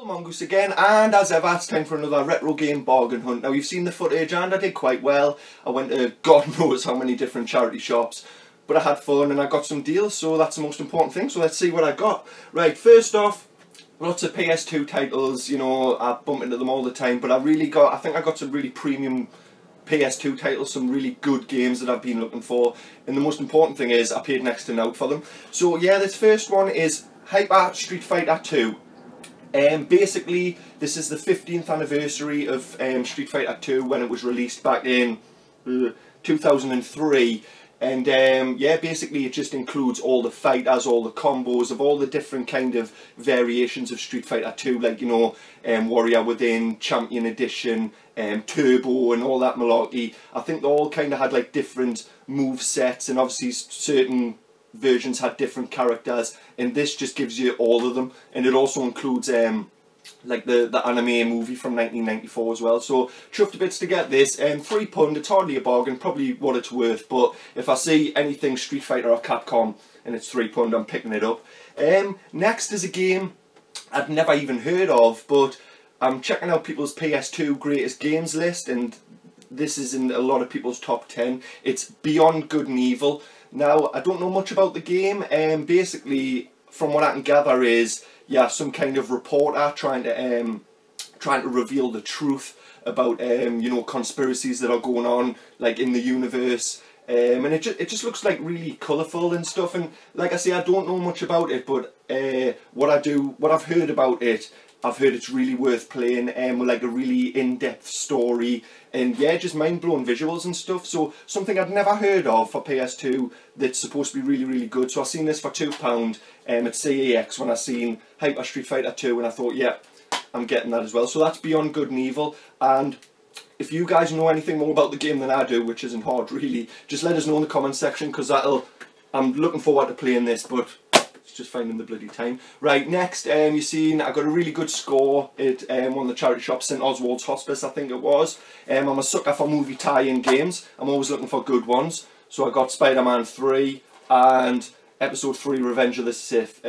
Mongoose again, and as ever it's time for another retro game bargain hunt. Now you've seen the footage and I did quite well. I went to God knows how many different charity shops, but I had fun and I got some deals, so that's the most important thing. So let's see what I got. Right, first off, lots of PS2 titles. You know, I bump into them all the time, but I think I got some really premium PS2 titles, some really good games that I've been looking for, and the most important thing is I paid next to nought for them. So yeah, this first one is Hyper Street Fighter 2. Basically, this is the 15th anniversary of Street Fighter 2 when it was released back in 2003. And yeah, basically it just includes all the fighters, all the combos of all the different kind of variations of Street Fighter 2, like, you know, Warrior Within, Champion Edition, Turbo and all that malarkey. I think they all kind of had like different move sets, and obviously certain versions had different characters, and this just gives you all of them. And it also includes like the anime movie from 1994 as well. So chuffed to bits to get this. £3, it's hardly a bargain, probably what it's worth, but if I see anything Street Fighter or Capcom and it's £3, I'm picking it up. Next is a game I'd never even heard of, but I'm checking out people's PS2 greatest games list, and this is in a lot of people's top 10. It's Beyond Good and Evil. Now, I don't know much about the game, and basically, from what I can gather is, yeah, some kind of reporter trying to reveal the truth about, you know, conspiracies that are going on, like, in the universe. And it just looks like really colourful and stuff, and like I say, I don't know much about it, but what I've heard about it, I've heard it's really worth playing, with like a really in-depth story, and yeah, just mind-blowing visuals and stuff. So something I'd never heard of for PS2 that's supposed to be really, really good. So I seen this for £2 at CEX when I seen Hyper Street Fighter 2, and I thought, yeah, I'm getting that as well. So that's Beyond Good and Evil, and if you guys know anything more about the game than I do, which isn't hard really, just let us know in the comments section, because I'm looking forward to playing this, but just finding the bloody time. Right, next, you've seen I got a really good score at one of the charity shops, St Oswald's Hospice, I think it was. I'm a sucker for movie tie-in games. I'm always looking for good ones. So I got Spider-Man 3 and Episode 3 Revenge of the Sith.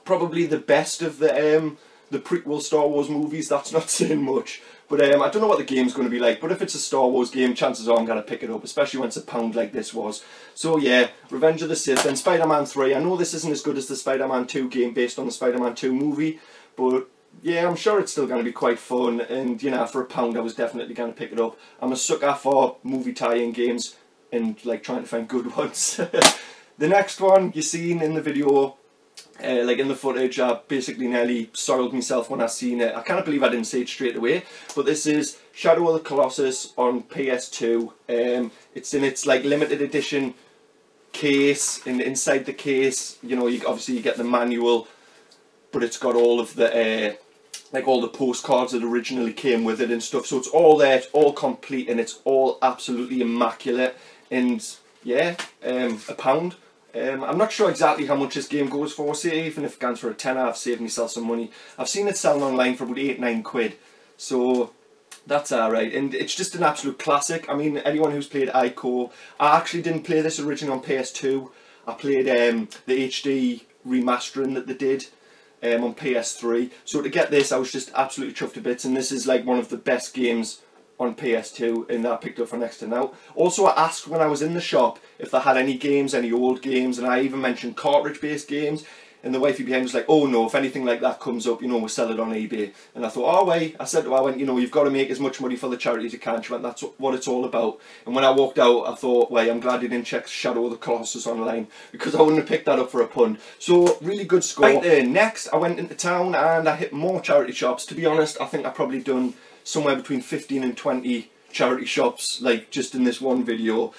Probably the best of the prequel Star Wars movies. That's not saying much. But I don't know what the game's going to be like, but if it's a Star Wars game, chances are I'm going to pick it up, especially when it's £1 like this was. So yeah, Revenge of the Sith, and Spider-Man 3. I know this isn't as good as the Spider-Man 2 game based on the Spider-Man 2 movie, but yeah, I'm sure it's still going to be quite fun, and you know, for £1 I was definitely going to pick it up. I'm a sucker for movie tie-in games, and like trying to find good ones. The next one you've seen in the video, like in the footage, I basically nearly soiled myself when I seen it. I can't believe I didn't see it straight away, but this is Shadow of the Colossus on PS2. It's in its like limited edition case, and inside the case, you know, obviously you get the manual, but it's got all of the like all the postcards that originally came with it and stuff. So it's all there, it's all complete, and it's all absolutely immaculate. And yeah, £1. I'm not sure exactly how much this game goes for, say even if it goes for a tenner, I've saved myself some money. I've seen it selling online for about £8-9, so that's alright, and it's just an absolute classic. I mean, anyone who's played Ico, I actually didn't play this originally on PS2, I played the HD remastering that they did on PS3, so to get this I was just absolutely chuffed to bits, and this is like one of the best games on PS2, and that I picked up for next to now. Also, I asked when I was in the shop if they had any games, any old games, and I even mentioned cartridge-based games, and the wifey behind was like, oh no, if anything like that comes up, you know, we'll sell it on eBay. And I thought, oh wait, I said to her, you know, you've got to make as much money for the charity as you can. She went, that's what it's all about. And when I walked out, I thought, wait, I'm glad you didn't check Shadow of the Colossus online, because I wouldn't have picked that up for £1. So, really good score. Right there, next, I went into town and I hit more charity shops. To be honest, I think I've probably done somewhere between 15 and 20 charity shops, like just in this one video.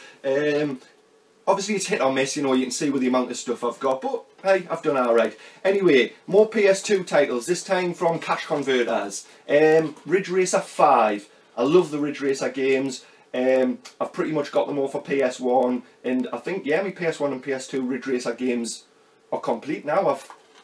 Obviously it's hit or miss, you know, you can see with the amount of stuff I've got, but hey, I've done alright. Anyway, more PS2 titles, this time from Cash Converters. Ridge Racer 5. I love the Ridge Racer games. I've pretty much got them all for PS1, and I think, yeah, my PS1 and PS2 Ridge Racer games are complete now.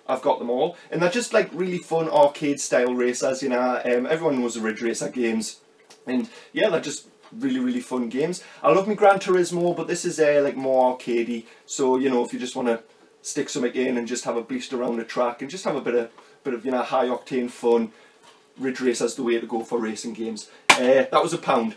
I've got them all, and they're just like really fun arcade style racers, you know. Everyone knows the Ridge Racer games, and yeah, they're just really fun games. I love my Gran Turismo, but this is like more arcadey, so you know, if you just want to stick something in and just have a beast around the track and just have a bit of you know, high octane fun, Ridge Racer's the way to go for racing games. That was £1.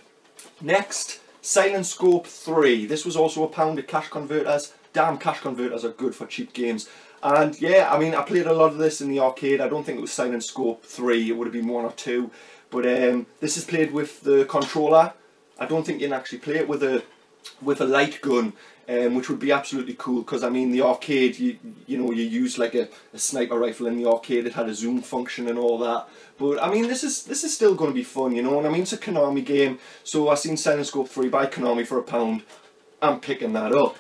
Next, Silent Scope 3. This was also £1 at Cash Converters. Damn, Cash Converters are good for cheap games. And yeah, I mean, I played a lot of this in the arcade. I don't think it was Silent Scope 3, it would have been 1 or 2. But this is played with the controller. I don't think you can actually play it with a light gun, which would be absolutely cool, because I mean, the arcade, you know, you use like a sniper rifle in the arcade. It had a zoom function and all that. But I mean, this is still going to be fun, you know. And I mean, it's a Konami game, so I seen Silent Scope 3 by Konami for £1. I'm picking that up.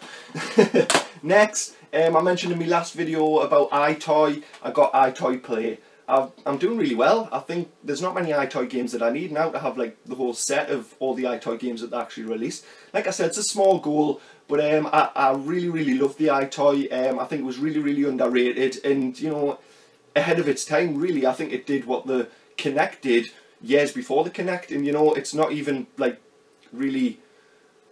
Next, I mentioned in my last video about iToy. I got iToy Play. I'm doing really well. I think there's not many iToy games that I need now to have like the whole set of all the iToy games that they actually released. Like I said, it's a small goal, but I really love the iToy. I think it was really underrated, and you know, ahead of its time really. I think it did what the Kinect did years before the Kinect, and you know, it's not even like really,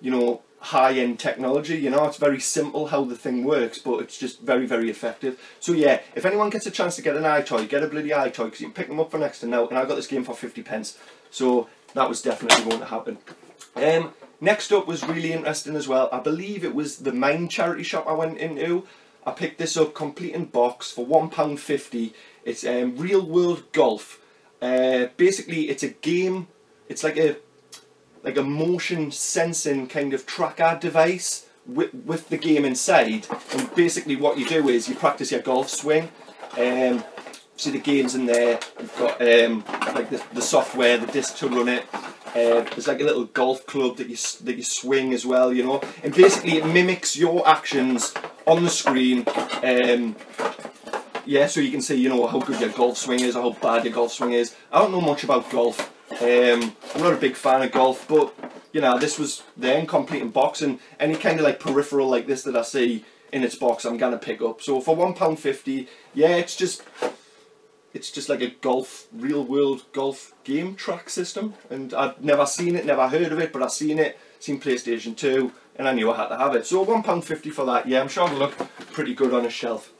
you know, high-end technology, you know. It's very simple how the thing works, but it's just very effective. So yeah, if anyone gets a chance to get an iToy, get a bloody iToy, because you can pick them up for next to now, and I got this game for 50p, so that was definitely going to happen. Next up was really interesting as well. I believe it was the Mine charity shop I went into. I picked this up complete in box for £1.50. It's Real World Golf. Basically, it's a game. It's like a motion sensing kind of tracker device with the game inside, and basically what you do is you practice your golf swing. See the games in there. You've got like the software, the disc to run it. There's like a little golf club that you swing as well, you know, and basically it mimics your actions on the screen. Yeah, so you can see, you know, how good your golf swing is or how bad your golf swing is. I don't know much about golf. I'm not a big fan of golf, but you know, this was there in complete in box, and any kind of like peripheral like this that I see in its box, I'm gonna pick up. So for £1.50, yeah, it's just like a real world golf game track system, and I'd never seen it, never heard of it, but I've seen it, seen PlayStation 2, and I knew I had to have it. So £1.50 for that. Yeah, I'm sure it'll look pretty good on a shelf.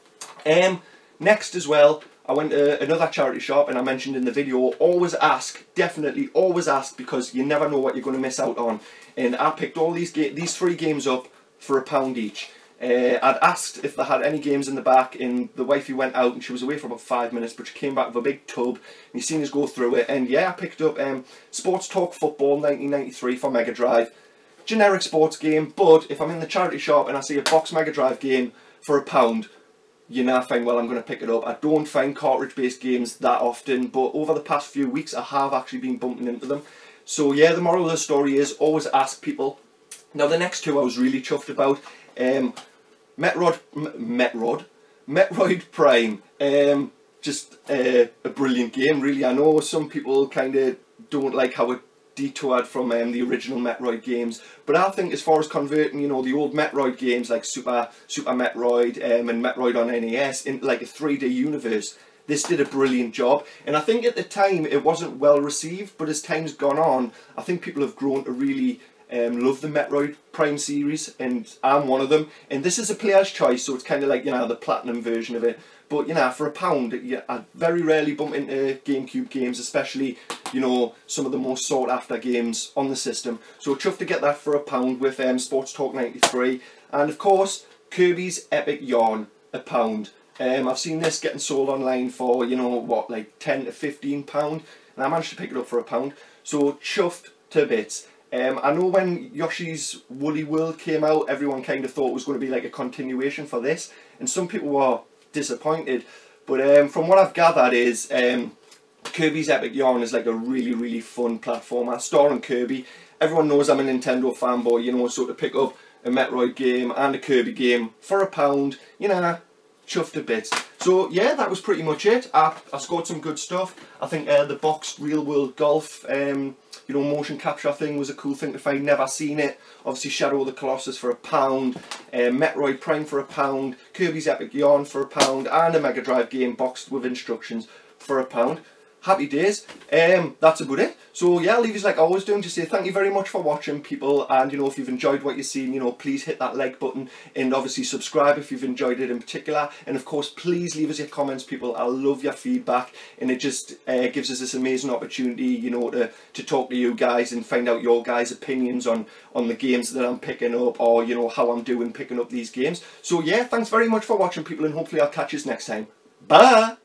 Next as well, I went to another charity shop, and I mentioned in the video, always ask, definitely always ask, because you never know what you're going to miss out on. And I picked all these 3 games up for £1 each. I'd asked if they had any games in the back, and the wifey went out and she was away for about 5 minutes, but she came back with a big tub, and you seen us go through it. And yeah, I picked up Sports Talk Football 1993 for Mega Drive. Generic sports game, but if I'm in the charity shop and I see a box Mega Drive game for £1, you know, I find, well, I'm going to pick it up. I don't find cartridge-based games that often, but over the past few weeks I have actually been bumping into them. So yeah, the moral of the story is always ask people. Now the next 2 I was really chuffed about. Metroid Prime. Just a brilliant game, really. I know some people kind of don't like how it detoured from the original Metroid games, but I think as far as converting, you know, the old Metroid games like Super Metroid and Metroid on NES into like a 3D universe, this did a brilliant job. And I think at the time it wasn't well received, but as time's gone on, I think people have grown to really love the Metroid Prime series, and I'm one of them. And this is a player's choice, so it's kind of like, you know, the platinum version of it. But you know, for £1, I very rarely bump into GameCube games, especially, you know, some of the most sought after games on the system. So chuffed to get that for £1 with Sports Talk 93, and of course Kirby's Epic Yarn, £1. I've seen this getting sold online for, you know, what, like £10 to £15, and I managed to pick it up for £1. So chuffed to bits. I know when Yoshi's Woolly World came out, everyone kind of thought it was going to be like a continuation for this, and some people were disappointed, but from what I've gathered is Kirby's Epic Yarn is like a really fun platformer starring Kirby. Everyone knows I'm a Nintendo fanboy, you know, so to pick up a Metroid game and a Kirby game for £1, you know, chuffed a bit. So yeah, that was pretty much it. I scored some good stuff. I think the boxed Real World Golf, you know, motion capture thing was a cool thing to find. Never seen it. Obviously, Shadow of the Colossus for £1, Metroid Prime for £1, Kirby's Epic Yarn for £1, and a Mega Drive game boxed with instructions for £1. Happy days. That's about it. So yeah, I'll leave you like I always do and just say thank you very much for watching, people, and you know, if you've enjoyed what you've seen, you know, please hit that like button and obviously subscribe if you've enjoyed it in particular, and of course please leave us your comments, people. I love your feedback, and it just gives us this amazing opportunity, you know, to talk to you guys and find out your guys' opinions on the games that I'm picking up, or you know, how I'm doing picking up these games. So yeah, thanks very much for watching, people, and hopefully I'll catch you next time. Bye.